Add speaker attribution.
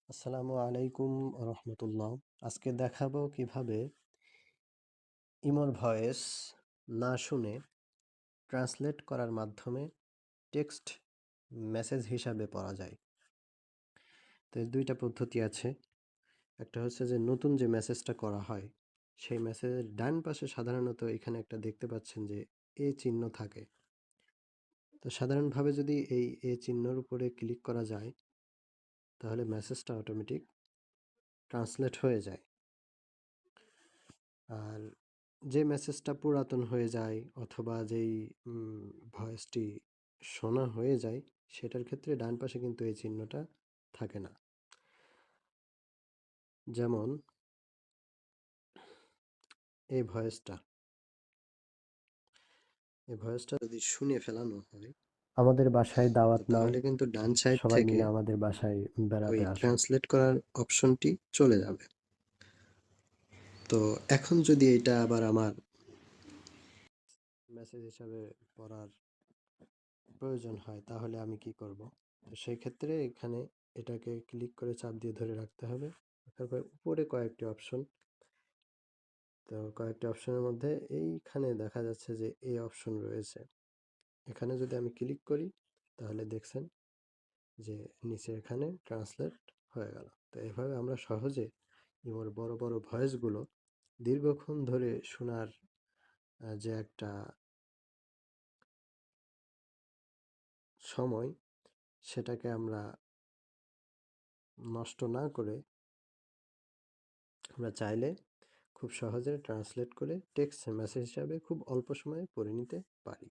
Speaker 1: আসসালামু আলাইকুম রহমতুল্লাহ। আজকে দেখাবো কিভাবে ইমোর ভয়েস না শুনে ট্রান্সলেট করার মাধ্যমে টেক্সট মেসেজ হিসাবে পড়া যায়। তো এর দুইটা পদ্ধতি আছে। একটা হচ্ছে যে নতুন যে মেসেজটা করা হয় সেই মেসেজের ডান পাশে সাধারণত এখানে একটা দেখতে পাচ্ছেন যে এ চিহ্ন থাকে। তো সাধারণভাবে যদি এই এ চিহ্নর উপরে ক্লিক করা যায় তাহলে মেসেজটা অটোমেটিক ট্রান্সলেট হয়ে যায়। আর যে মেসেজটা পুরাতন হয়ে যায় অথবা যেই ভয়েসটি শোনা হয়ে যায় সেটার ক্ষেত্রে ডান পাশে কিন্তু এই চিহ্নটা থাকে না। যেমন এই ভয়েসটা যদি শুনে ফেলানো হয়, আমাদের বাসায় দাওয়াত নাও,
Speaker 2: তাহলে কিন্তু ডান সাইড
Speaker 1: সবাই
Speaker 2: থেকে
Speaker 1: মিলে আমাদের বাসায়
Speaker 2: ওই
Speaker 1: বেড়াতে আসো।
Speaker 2: ট্রান্সলেট করার অপশনটি চলে যাবে। তো এখন যদি এটা আবার আমার
Speaker 1: মেসেজ হিসাবে পড়ার প্রয়োজন হয় তাহলে আমি কি করব? তো সেই ক্ষেত্রে এখানে এটাকে ক্লিক করে চাপ দিয়ে ধরে রাখতে হবে। তারপর উপরে কয়েকটি অপশন, তো কয়েকটি অপশনের মধ্যে এইখানে দেখা যাচ্ছে যে এই অপশন রয়েছে। এখানে যদি আমি ক্লিক করি তাহলে দেখছেন যে নিচে এখানে ট্রান্সলেট হয়ে গেল। তো এভাবে আমরা সহজে ইমোর বড় বড় ভয়েসগুলো দীর্ঘক্ষণ ধরে শোনার যে একটা সময়, সেটাকে আমরা নষ্ট না করে আমরা চাইলে খুব সহজে ট্রান্সলেট করে টেক্সট মেসেজ হিসাবে খুব অল্প সময়ে পড়ে নিতে পারি।